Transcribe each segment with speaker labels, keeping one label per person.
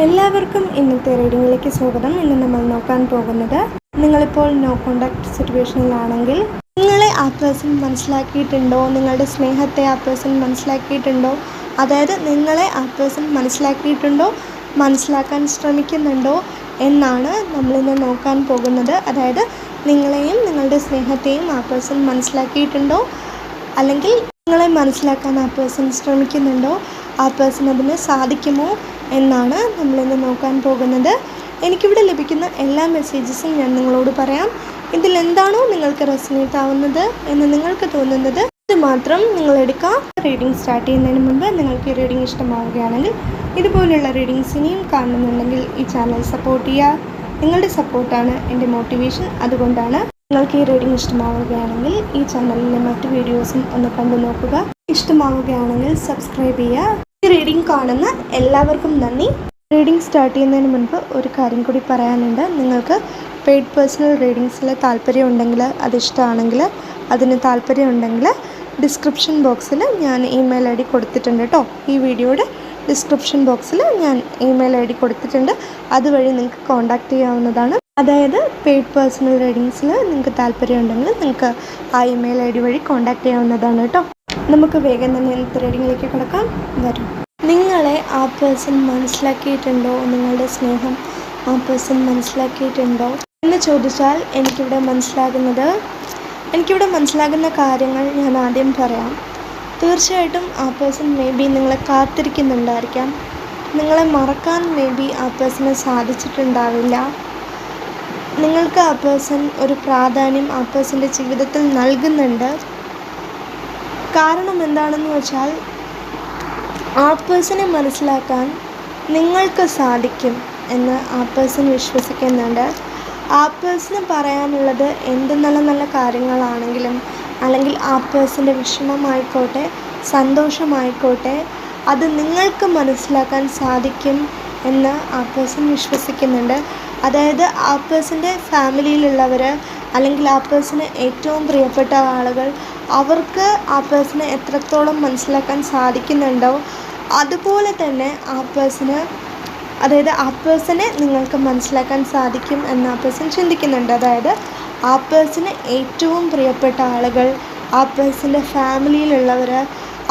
Speaker 1: എല്ലാവർക്കും ഇന്നത്തെ റീഡിങ്ങിലേക്ക് സ്വാഗതം. ഇന്ന് നമ്മൾ നോക്കാൻ പോകുന്നത്, നിങ്ങളിപ്പോൾ നോ കോണ്ടാക്ട് സിറ്റുവേഷനിലാണെങ്കിൽ നിങ്ങളെ ആ പേഴ്സൺ മനസ്സിലാക്കിയിട്ടുണ്ടോ, നിങ്ങളുടെ സ്നേഹത്തെ ആ പേഴ്സൺ മനസ്സിലാക്കിയിട്ടുണ്ടോ, അതായത് നിങ്ങളെ ആ പേഴ്സൺ മനസ്സിലാക്കിയിട്ടുണ്ടോ, മനസ്സിലാക്കാൻ ശ്രമിക്കുന്നുണ്ടോ എന്നാണ് നമ്മളിന്ന് നോക്കാൻ പോകുന്നത്. അതായത് നിങ്ങളെയും നിങ്ങളുടെ സ്നേഹത്തെയും ആ പേഴ്സൺ മനസ്സിലാക്കിയിട്ടുണ്ടോ, അല്ലെങ്കിൽ നിങ്ങളെ മനസ്സിലാക്കാൻ ആ പേഴ്സൺ ശ്രമിക്കുന്നുണ്ടോ, ആ പേഴ്സൺ അതിന് സാധിക്കുമോ എന്നാണ് നമ്മളിന്ന് നോക്കാൻ പോകുന്നത്. എനിക്കിവിടെ ലഭിക്കുന്ന എല്ലാ മെസ്സേജസും ഞാൻ നിങ്ങളോട് പറയാം. ഇതിലെന്താണോ നിങ്ങൾക്ക് റെസൊനേറ്റ് ആവുന്നത് എന്ന് നിങ്ങൾക്ക് തോന്നുന്നത് ഇത് മാത്രം നിങ്ങൾ എടുക്കാം. റീഡിംഗ് സ്റ്റാർട്ട് ചെയ്യുന്നതിന് മുൻപ് നിങ്ങൾക്ക് ഈ റീഡിംഗ് ഇഷ്ടമാവുകയാണെങ്കിൽ, ഇതുപോലുള്ള റീഡിങ്സ് ഇനിയും കാണുന്നുണ്ടെങ്കിൽ ഈ ചാനൽ സപ്പോർട്ട് ചെയ്യുക. നിങ്ങളുടെ സപ്പോർട്ടാണ് എൻ്റെ മോട്ടിവേഷൻ. അതുകൊണ്ടാണ് നിങ്ങൾക്ക് ഈ റീഡിംഗ് ഇഷ്ടമാവുകയാണെങ്കിൽ ഈ ചാനലിലെ മറ്റ് വീഡിയോസും ഒന്ന് കണ്ടു നോക്കുക. ഇഷ്ടമാവുകയാണെങ്കിൽ സബ്സ്ക്രൈബ് ചെയ്യുക. ഈ റീഡിംഗ് കാണുന്ന എല്ലാവർക്കും നന്ദി. റീഡിംഗ് സ്റ്റാർട്ട് ചെയ്യുന്നതിന് മുൻപ് ഒരു കാര്യം കൂടി പറയാനുണ്ട്. നിങ്ങൾക്ക് പെയ്ഡ് പേഴ്സണൽ റീഡിങ്സിൽ താല്പര്യം ഉണ്ടെങ്കിൽ, അതിഷ്ടമാണെങ്കിൽ, അതിന് താല്പര്യം ഉണ്ടെങ്കിൽ ഡിസ്ക്രിപ്ഷൻ ബോക്സിൽ ഞാൻ ഇമെയിൽ ഐ ഡി കൊടുത്തിട്ടുണ്ട് കേട്ടോ. ഈ വീഡിയോയുടെ ഡിസ്ക്രിപ്ഷൻ ബോക്സിൽ ഞാൻ ഇമെയിൽ ഐ ഡി കൊടുത്തിട്ടുണ്ട്. അതുവഴി നിങ്ങൾക്ക് കോൺടാക്റ്റ് ചെയ്യാവുന്നതാണ്. അതായത് പെയ്ഡ് പേഴ്സണൽ റീഡിങ്സിൽ നിങ്ങൾക്ക് താല്പര്യം ഉണ്ടെങ്കിൽ നിങ്ങൾക്ക് ആ ഇമെയിൽ ഐ ഡി വഴി കോൺടാക്റ്റ് ചെയ്യാവുന്നതാണ് കേട്ടോ. നമുക്ക് വേഗം തന്നെ ഇന്നത്തെ റീഡിങ്ങിലേക്ക് കിടക്കാം. വരും. നിങ്ങളെ ആ പേഴ്സൺ മനസ്സിലാക്കിയിട്ടുണ്ടോ, നിങ്ങളുടെ സ്നേഹം ആ പേഴ്സൺ മനസ്സിലാക്കിയിട്ടുണ്ടോ എന്ന് ചോദിച്ചാൽ എനിക്കിവിടെ മനസ്സിലാകുന്ന കാര്യങ്ങൾ ഞാൻ ആദ്യം പറയാം. തീർച്ചയായിട്ടും ആ പേഴ്സൺ മേ ബി നിങ്ങളെ കാത്തിരിക്കുന്നുണ്ടായിരിക്കാം. നിങ്ങളെ മറക്കാൻ മേ ബി ആ പേഴ്സണ് സാധിച്ചിട്ടുണ്ടാവില്ല. നിങ്ങൾക്ക് ആ പേഴ്സൺ ഒരു പ്രാധാന്യം ആ പേഴ്സൻ്റെ ജീവിതത്തിൽ നൽകുന്നുണ്ട്. കാരണം എന്താണെന്ന് വെച്ചാൽ, ആ പേഴ്സണെ മനസ്സിലാക്കാൻ നിങ്ങൾക്ക് സാധിക്കും എന്ന് ആ പേഴ്സൺ വിശ്വസിക്കുന്നുണ്ട്. ആ പേഴ്സണ് പറയാനുള്ളത് എന്ത് നല്ല നല്ല കാര്യങ്ങളാണെങ്കിലും, അല്ലെങ്കിൽ ആ പേഴ്സൻ്റെ വിഷമമായിക്കോട്ടെ സന്തോഷമായിക്കോട്ടെ, അത് നിങ്ങൾക്ക് മനസ്സിലാക്കാൻ സാധിക്കും എന്ന് ആ പേഴ്സൺ വിശ്വസിക്കുന്നുണ്ട്. അതായത് ആ പേഴ്സൻ്റെ ഫാമിലിയിലുള്ളവർ, അല്ലെങ്കിൽ ആ പേഴ്സണ് ഏറ്റവും പ്രിയപ്പെട്ട ആളുകൾ, അവർക്ക് ആ പേഴ്സണെ എത്രത്തോളം മനസ്സിലാക്കാൻ സാധിക്കുന്നുണ്ടോ, അതുപോലെ തന്നെ ആ പേഴ്സണ്, അതായത് ആ പേഴ്സണെ നിങ്ങൾക്ക് മനസ്സിലാക്കാൻ സാധിക്കും എന്ന് ആ പേഴ്സൺ ചിന്തിക്കുന്നുണ്ട്. അതായത് ആ പേഴ്സണ് ഏറ്റവും പ്രിയപ്പെട്ട ആളുകൾ, ആ പേഴ്സൻ്റെ ഫാമിലിയിലുള്ളവർ,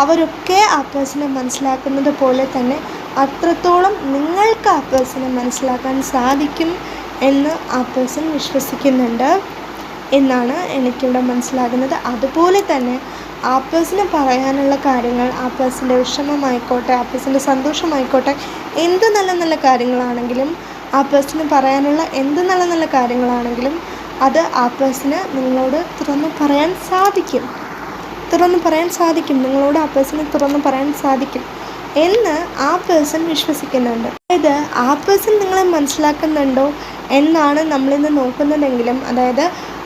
Speaker 1: അവരൊക്കെ ആ പേഴ്സണെ മനസ്സിലാക്കുന്നത് പോലെ തന്നെ അത്രത്തോളം നിങ്ങൾക്ക് ആ പേഴ്സണെ മനസ്സിലാക്കാൻ സാധിക്കും എന്ന് ആ പേഴ്സൺ വിശ്വസിക്കുന്നുണ്ട് എന്നാണ് എനിക്കിവിടെ മനസ്സിലാകുന്നത്. അതുപോലെ തന്നെ ആ പേഴ്സണ് പറയാനുള്ള കാര്യങ്ങൾ, ആ പേഴ്സൻ്റെ വിഷമമായിക്കോട്ടെ, ആ പേഴ്സൻ്റെ സന്തോഷമായിക്കോട്ടെ, എന്ത് നല്ല നല്ല കാര്യങ്ങളാണെങ്കിലും, ആ പേഴ്സണ് പറയാനുള്ള എന്ത് നല്ല നല്ല കാര്യങ്ങളാണെങ്കിലും അത് ആ പേഴ്സണ് നിങ്ങളോട് തുറന്നു പറയാൻ സാധിക്കും. നിങ്ങളോട് ആ പേഴ്സണ് തുറന്നു പറയാൻ സാധിക്കും എന്ന് ആ പേഴ്സൺ വിശ്വസിക്കുന്നുണ്ട്. അതായത് ആ പേഴ്സൺ നിങ്ങളെ മനസ്സിലാക്കുന്നുണ്ടോ എന്നാണ് നമ്മളിന്ന് നോക്കുന്നതെങ്കിലും, അതായത്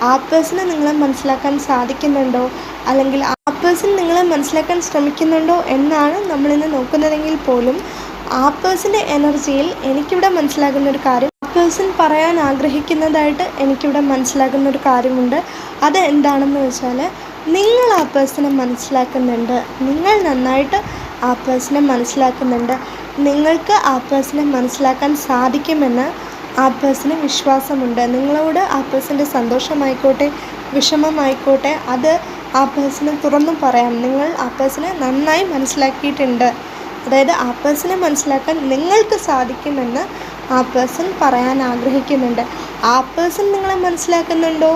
Speaker 1: ആ പേഴ്സണ് നിങ്ങളെ മനസ്സിലാക്കാൻ സാധിക്കുന്നുണ്ടോ, അല്ലെങ്കിൽ ആ പേഴ്സൺ നിങ്ങളെ മനസ്സിലാക്കാൻ ശ്രമിക്കുന്നുണ്ടോ എന്നാണ് നമ്മളിന്ന് നോക്കുന്നതെങ്കിൽ പോലും, ആ പേഴ്സൻ്റെ എനർജിയിൽ എനിക്കിവിടെ മനസ്സിലാകുന്നൊരു കാര്യം, ആ പേഴ്സൺ പറയാൻ ആഗ്രഹിക്കുന്നതായിട്ട് എനിക്കിവിടെ മനസ്സിലാകുന്നൊരു കാര്യമുണ്ട്. അത് എന്താണെന്ന് വെച്ചാൽ, നിങ്ങൾ ആ പേഴ്സണെ മനസ്സിലാക്കുന്നുണ്ട്. നിങ്ങൾ നന്നായിട്ട് ആ പേഴ്സണെ മനസ്സിലാക്കുന്നുണ്ട്. നിങ്ങൾക്ക് ആ പേഴ്സണെ മനസ്സിലാക്കാൻ സാധിക്കുമെന്ന് ആ പേഴ്സണ് വിശ്വാസമുണ്ട്. നിങ്ങളോട് ആ പേഴ്സൻ്റെ സന്തോഷമായിക്കോട്ടെ വിഷമമായിക്കോട്ടെ അത് ആ പേഴ്സണ് തുറന്നു പറയാം. നിങ്ങൾ ആ പേഴ്സണെ നന്നായി മനസ്സിലാക്കിയിട്ടുണ്ട്. അതായത് ആ പേഴ്സണെ മനസ്സിലാക്കാൻ നിങ്ങൾക്ക് സാധിക്കുമെന്ന് ആ പേഴ്സൺ പറയാൻ ആഗ്രഹിക്കുന്നുണ്ട്. ആ പേഴ്സൺ നിങ്ങളെ മനസ്സിലാക്കുന്നുണ്ടോ,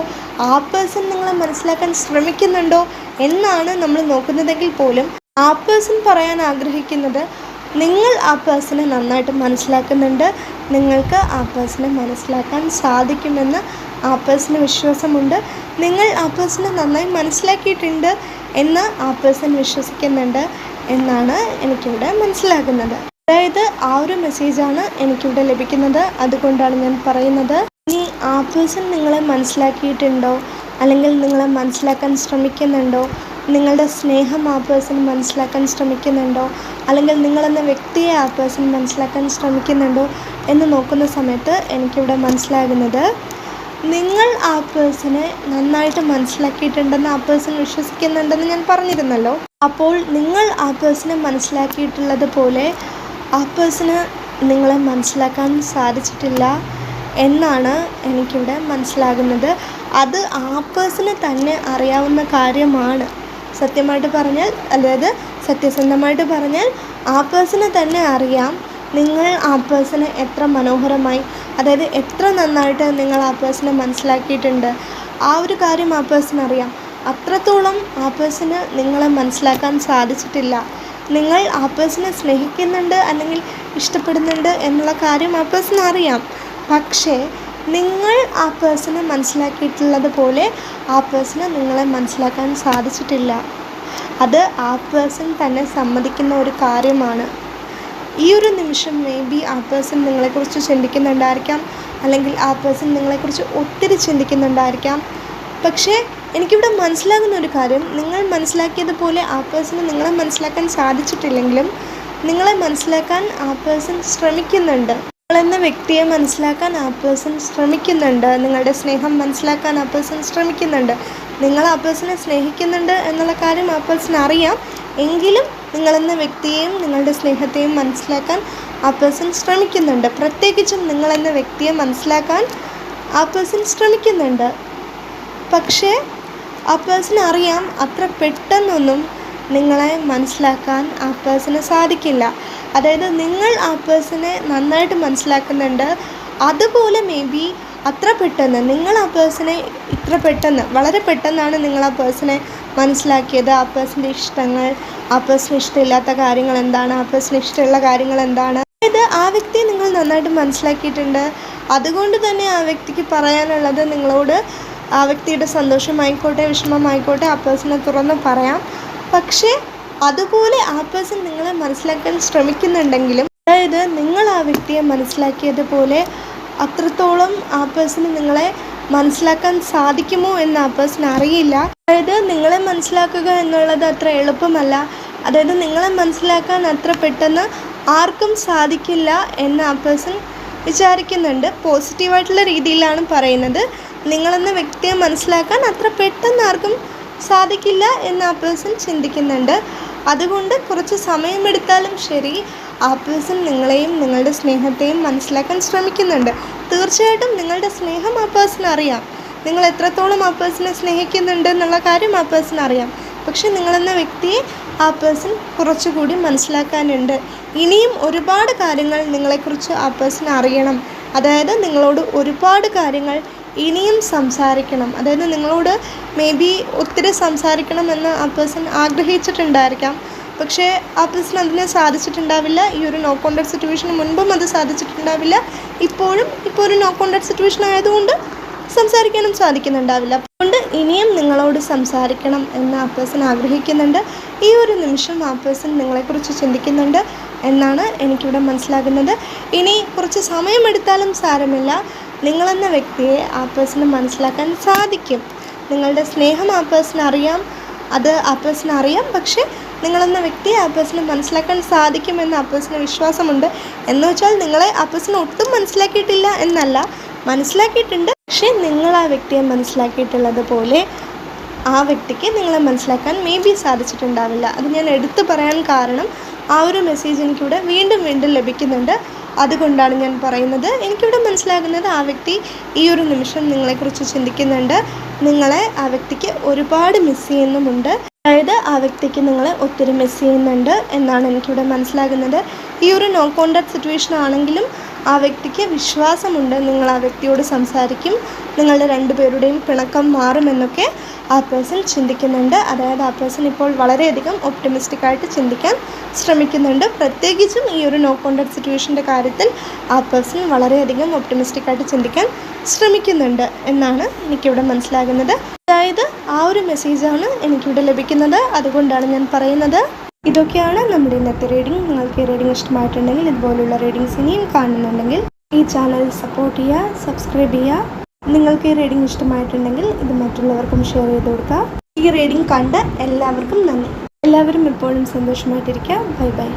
Speaker 1: ആ പേഴ്സൺ നിങ്ങളെ മനസ്സിലാക്കാൻ ശ്രമിക്കുന്നുണ്ടോ എന്നാണ് നമ്മൾ നോക്കുന്നതെങ്കിൽ പോലും, ആ പേഴ്സൺ പറയാൻ ആഗ്രഹിക്കുന്നത് നിങ്ങൾ ആ പേഴ്സണെ നന്നായിട്ട് മനസ്സിലാക്കുന്നുണ്ട്, നിങ്ങൾക്ക് ആ പേഴ്സണെ മനസ്സിലാക്കാൻ സാധിക്കുമെന്ന് ആ പേഴ്സണ് വിശ്വാസമുണ്ട്. നിങ്ങൾ ആ പേഴ്സണെ നന്നായി മനസ്സിലാക്കിയിട്ടുണ്ട് എന്ന് ആ പേഴ്സൺ വിശ്വസിക്കുന്നുണ്ട് എന്നാണ് എനിക്കിവിടെ മനസ്സിലാകുന്നത്. അതായത് ആ ഒരു മെസ്സേജാണ് എനിക്കിവിടെ ലഭിക്കുന്നത്. അതുകൊണ്ടാണ് ഞാൻ പറയുന്നത്. ഇനി ആ പേഴ്സൺ നിങ്ങളെ മനസ്സിലാക്കിയിട്ടുണ്ടോ, അല്ലെങ്കിൽ നിങ്ങളെ മനസ്സിലാക്കാൻ ശ്രമിക്കുന്നുണ്ടോ, നിങ്ങളുടെ സ്നേഹം ആ പേഴ്സൺ മനസ്സിലാക്കാൻ ശ്രമിക്കുന്നുണ്ടോ, അല്ലെങ്കിൽ നിങ്ങളെന്ന വ്യക്തിയെ ആ പേഴ്സൺ മനസ്സിലാക്കാൻ ശ്രമിക്കുന്നുണ്ടോ എന്ന് നോക്കുന്ന സമയത്ത് എനിക്കിവിടെ മനസ്സിലാകുന്നത്, നിങ്ങൾ ആ പേഴ്സണെ നന്നായിട്ട് മനസ്സിലാക്കിയിട്ടുണ്ടെന്ന് ആ പേഴ്സൺ വിശ്വസിക്കുന്നുണ്ടെന്ന് ഞാൻ പറഞ്ഞിരുന്നല്ലോ. അപ്പോൾ നിങ്ങൾ ആ പേഴ്സണെ മനസ്സിലാക്കിയിട്ടുള്ളത് പോലെ ആ പേഴ്സണ് നിങ്ങളെ മനസ്സിലാക്കാൻ സാധിച്ചിട്ടില്ല എന്നാണ് എനിക്കിവിടെ മനസ്സിലാകുന്നത്. അത് ആ പേഴ്സണ് തന്നെ അറിയാവുന്ന കാര്യമാണ്. സത്യമായിട്ട് പറഞ്ഞാൽ, അതായത് സത്യസന്ധമായിട്ട് പറഞ്ഞാൽ, ആ പേഴ്സണ് തന്നെ അറിയാം നിങ്ങൾ ആ പേഴ്സണെ എത്ര മനോഹരമായി, അതായത് എത്ര നന്നായിട്ട് നിങ്ങൾ ആ പേഴ്സണെ മനസ്സിലാക്കിയിട്ടുണ്ട്. ആ ഒരു കാര്യം ആ പേഴ്സൺ അറിയാം. അത്രത്തോളം ആ പേഴ്സണ് നിങ്ങളെ മനസ്സിലാക്കാൻ സാധിച്ചിട്ടില്ല. നിങ്ങൾ ആ പേഴ്സണെ സ്നേഹിക്കുന്നുണ്ട് അല്ലെങ്കിൽ ഇഷ്ടപ്പെടുന്നുണ്ട് എന്നുള്ള കാര്യം ആ പേഴ്സൺ അറിയാം. പക്ഷേ നിങ്ങൾ ആ പേഴ്സണെ മനസ്സിലാക്കിയിട്ടുള്ളത് പോലെ ആ പേഴ്സണ് നിങ്ങളെ മനസ്സിലാക്കാൻ സാധിച്ചിട്ടില്ല. അത് ആ പേഴ്സൺ തന്നെ സമ്മതിക്കുന്ന ഒരു കാര്യമാണ്. ഈ ഒരു നിമിഷം ആ പേഴ്സൺ നിങ്ങളെക്കുറിച്ച് ചിന്തിക്കുന്നുണ്ടായിരിക്കാം, അല്ലെങ്കിൽ ആ പേഴ്സൺ നിങ്ങളെക്കുറിച്ച് ഒത്തിരി ചിന്തിക്കുന്നുണ്ടായിരിക്കാം. പക്ഷേ എനിക്കിവിടെ മനസ്സിലാകുന്ന ഒരു കാര്യം, നിങ്ങൾ മനസ്സിലാക്കിയതുപോലെ ആ പേഴ്സണ് നിങ്ങളെ മനസ്സിലാക്കാൻ സാധിച്ചിട്ടില്ലെങ്കിലും നിങ്ങളെ മനസ്സിലാക്കാൻ ആ പേഴ്സൺ ശ്രമിക്കുന്നുണ്ട്. നിങ്ങളെന്ന വ്യക്തിയെ മനസ്സിലാക്കാൻ ആ പേഴ്സൺ ശ്രമിക്കുന്നുണ്ട്. നിങ്ങളുടെ സ്നേഹം മനസ്സിലാക്കാൻ ആ പേഴ്സൺ ശ്രമിക്കുന്നുണ്ട്. നിങ്ങൾ ആ പേഴ്സണെ സ്നേഹിക്കുന്നുണ്ട് എന്നുള്ള കാര്യം ആ പേഴ്സൺ അറിയാം. എങ്കിലും നിങ്ങളെന്ന വ്യക്തിയെയും നിങ്ങളുടെ സ്നേഹത്തെയും മനസ്സിലാക്കാൻ ആ പേഴ്സൺ ശ്രമിക്കുന്നുണ്ട്. പ്രത്യേകിച്ചും നിങ്ങളെന്ന വ്യക്തിയെ മനസ്സിലാക്കാൻ ആ പേഴ്സൺ ശ്രമിക്കുന്നുണ്ട്. പക്ഷേ ആ പേഴ്സൺ അറിയാം അത്ര പെട്ടെന്നൊന്നും നിങ്ങളെ മനസ്സിലാക്കാൻ ആ പേഴ്സണ് സാധിക്കില്ല. അതായത് നിങ്ങൾ ആ പേഴ്സണെ നന്നായിട്ട് മനസ്സിലാക്കുന്നുണ്ട്, അതുപോലെ അത്ര പെട്ടെന്ന് നിങ്ങൾ ആ പേഴ്സണെ ഇത്ര പെട്ടെന്ന്, വളരെ പെട്ടെന്നാണ് നിങ്ങൾ ആ പേഴ്സണെ മനസ്സിലാക്കിയത്. ആ പേഴ്സൻ്റെ ഇഷ്ടങ്ങൾ, ആ പേഴ്സണ് ഇഷ്ടമില്ലാത്ത കാര്യങ്ങൾ എന്താണ്, ആ പേഴ്സണ് ഇഷ്ടമുള്ള കാര്യങ്ങൾ എന്താണ്, അതായത് ആ വ്യക്തിയെ നിങ്ങൾ നന്നായിട്ട് മനസ്സിലാക്കിയിട്ടുണ്ട്. അതുകൊണ്ട് തന്നെ ആ വ്യക്തിക്ക് പറയാനുള്ളത് നിങ്ങളോട്, ആ വ്യക്തിയുടെ സന്തോഷമായിക്കോട്ടെ വിഷമമായിക്കോട്ടെ ആ പേഴ്സണെ തുറന്ന് പറയാം. പക്ഷേ അതുപോലെ ആ പേഴ്സൺ നിങ്ങളെ മനസ്സിലാക്കാൻ ശ്രമിക്കുന്നുണ്ടെങ്കിലും, അതായത് നിങ്ങൾ ആ വ്യക്തിയെ മനസ്സിലാക്കിയതുപോലെ അത്രത്തോളം ആ പേഴ്സണ് നിങ്ങളെ മനസ്സിലാക്കാൻ സാധിക്കുമോ എന്ന് ആ പേഴ്സൺ അറിയില്ല. അതായത് നിങ്ങളെ മനസ്സിലാക്കുക എന്നുള്ളത് അത്ര എളുപ്പമല്ല. അതായത് നിങ്ങളെ മനസ്സിലാക്കാൻ അത്ര പെട്ടെന്ന് ആർക്കും സാധിക്കില്ല എന്ന് ആ പേഴ്സൺ വിചാരിക്കുന്നുണ്ട്. പോസിറ്റീവായിട്ടുള്ള രീതിയിലാണ് പറയുന്നത്. നിങ്ങളെന്ന വ്യക്തിയെ മനസ്സിലാക്കാൻ അത്ര പെട്ടെന്ന് ആർക്കും സാധിക്കില്ല എന്ന് ആ പേഴ്സൺ ചിന്തിക്കുന്നുണ്ട്. അതുകൊണ്ട് കുറച്ച് സമയമെടുത്താലും ശരി ആ പേഴ്സൺ നിങ്ങളെയും നിങ്ങളുടെ സ്നേഹത്തെയും മനസ്സിലാക്കാൻ ശ്രമിക്കുന്നുണ്ട്. തീർച്ചയായിട്ടും നിങ്ങളുടെ സ്നേഹം ആ പേഴ്സൺ അറിയാം. നിങ്ങൾ എത്രത്തോളം ആ പേഴ്സണെ സ്നേഹിക്കുന്നുണ്ട് എന്നുള്ള കാര്യം ആ പേഴ്സൺ അറിയാം. പക്ഷെ നിങ്ങളെന്ന വ്യക്തിയെ ആ പേഴ്സൺ കുറച്ചുകൂടി മനസ്സിലാക്കാനുണ്ട്. ഇനിയും ഒരുപാട് കാര്യങ്ങൾ നിങ്ങളെക്കുറിച്ച് ആ പേഴ്സൺ അറിയണം. അതായത് നിങ്ങളോട് ഒരുപാട് കാര്യങ്ങൾ ഇനിയും സംസാരിക്കണം. അതായത് നിങ്ങളോട് ഒത്തിരി സംസാരിക്കണമെന്ന് ആ പേഴ്സൺ ആഗ്രഹിച്ചിട്ടുണ്ടായിരിക്കാം. പക്ഷേ ആ പേഴ്സൺ അതിന് സാധിച്ചിട്ടുണ്ടാവില്ല. ഈ ഒരു നോ കോൺടാക്ട് സിറ്റുവേഷന് മുൻപും അത് സാധിച്ചിട്ടുണ്ടാവില്ല. ഇപ്പോൾ ഒരു നോ കോൺടാക്ട് സിറ്റുവേഷൻ ആയതുകൊണ്ട് സംസാരിക്കാനും സാധിക്കുന്നുണ്ടാവില്ല. അതുകൊണ്ട് ഇനിയും നിങ്ങളോട് സംസാരിക്കണം എന്ന് ആ പേഴ്സൺ ആഗ്രഹിക്കുന്നുണ്ട്. ഈ ഒരു നിമിഷം ആ പേഴ്സൺ നിങ്ങളെക്കുറിച്ച് ചിന്തിക്കുന്നുണ്ട് എന്നാണ് എനിക്കിവിടെ മനസ്സിലാകുന്നത്. ഇനി കുറച്ച് സമയമെടുത്താലും സാരമില്ല, നിങ്ങളെന്ന വ്യക്തിയെ ആ പേഴ്സണ് മനസ്സിലാക്കാൻ സാധിക്കും. നിങ്ങളുടെ സ്നേഹം ആ പേഴ്സൺ അറിയാം, അത് ആ പേഴ്സൺ അറിയാം. പക്ഷേ നിങ്ങളെന്ന വ്യക്തിയെ ആ പേഴ്സണ് മനസ്സിലാക്കാൻ സാധിക്കുമെന്ന് ആ പേഴ്സണ് വിശ്വാസമുണ്ട്. എന്ന് വെച്ചാൽ നിങ്ങളെ ആ പേഴ്സൺ ഒട്ടും മനസ്സിലാക്കിയിട്ടില്ല എന്നല്ല, മനസ്സിലാക്കിയിട്ടുണ്ട്. പക്ഷേ നിങ്ങൾ ആ വ്യക്തിയെ മനസ്സിലാക്കിയിട്ടുള്ളത് പോലെ ആ വ്യക്തിക്ക് നിങ്ങളെ മനസ്സിലാക്കാൻ സാധിച്ചിട്ടുണ്ടാവില്ല. അത് ഞാൻ എടുത്തു പറയാൻ കാരണം ആ ഒരു മെസ്സേജ് എനിക്കിവിടെ വീണ്ടും ലഭിക്കുന്നുണ്ട്. അതുകൊണ്ടാണ് ഞാൻ പറയുന്നത്. എനിക്കിവിടെ മനസ്സിലാകുന്നത് ആ വ്യക്തി ഈ ഒരു നിമിഷം നിങ്ങളെക്കുറിച്ച് ചിന്തിക്കുന്നുണ്ട്. നിങ്ങളെ ആ വ്യക്തിക്ക് ഒരുപാട് മിസ് ചെയ്യുന്നുമുണ്ട്. അതായത് ആ വ്യക്തിക്ക് നിങ്ങളെ ഒത്തിരി മിസ് ചെയ്യുന്നുണ്ട് എന്നാണ് എനിക്കിവിടെ മനസ്സിലാകുന്നത്. ഈ ഒരു നോ കോൺടാക്ട് സിറ്റുവേഷൻ ആണെങ്കിലും ആ വ്യക്തിക്ക് വിശ്വാസമുണ്ട് നിങ്ങൾ ആ വ്യക്തിയോട് സംസാരിക്കും, നിങ്ങളുടെ രണ്ടുപേരുടെയും പിണക്കം മാറുമെന്നൊക്കെ ആ പേഴ്സൺ ചിന്തിക്കുന്നുണ്ട്. അതായത് ആ പേഴ്സൺ ഇപ്പോൾ വളരെയധികം ഒപ്റ്റിമിസ്റ്റിക്കായിട്ട് ചിന്തിക്കാൻ ശ്രമിക്കുന്നുണ്ട്. പ്രത്യേകിച്ചും ഈ ഒരു നോ കോൺടാക്ട് സിറ്റുവേഷൻ്റെ കാര്യത്തിൽ ആ പേഴ്സൺ വളരെയധികം ഒപ്റ്റിമിസ്റ്റിക്കായിട്ട് ചിന്തിക്കാൻ ശ്രമിക്കുന്നുണ്ട് എന്നാണ് എനിക്കിവിടെ മനസ്സിലാകുന്നത്. അതായത് ആ ഒരു മെസ്സേജാണ് എനിക്കിവിടെ ലഭിക്കുന്നത്. അതുകൊണ്ടാണ് ഞാൻ പറയുന്നത്. ഇതൊക്കെയാണ് നമ്മുടെ ഇന്നത്തെ റീഡിംഗ്. നിങ്ങൾക്ക് ഈ റീഡിംഗ് ഇഷ്ടമായിട്ടുണ്ടെങ്കിൽ, ഇതുപോലുള്ള റീഡിങ്സ് ഇനിയും കാണുന്നുണ്ടെങ്കിൽ ഈ ചാനൽ സപ്പോർട്ട് ചെയ്യുക, സബ്സ്ക്രൈബ് ചെയ്യുക. നിങ്ങൾക്ക് ഈ റീഡിംഗ് ഇഷ്ടമായിട്ടുണ്ടെങ്കിൽ ഇത് മറ്റുള്ളവർക്കും ഷെയർ ചെയ്ത് കൊടുക്കുക. ഈ റീഡിംഗ് കണ്ട എല്ലാവർക്കും നന്ദി. എല്ലാവരും എപ്പോഴും സന്തോഷമായിട്ടിരിക്കുക. Bye bye.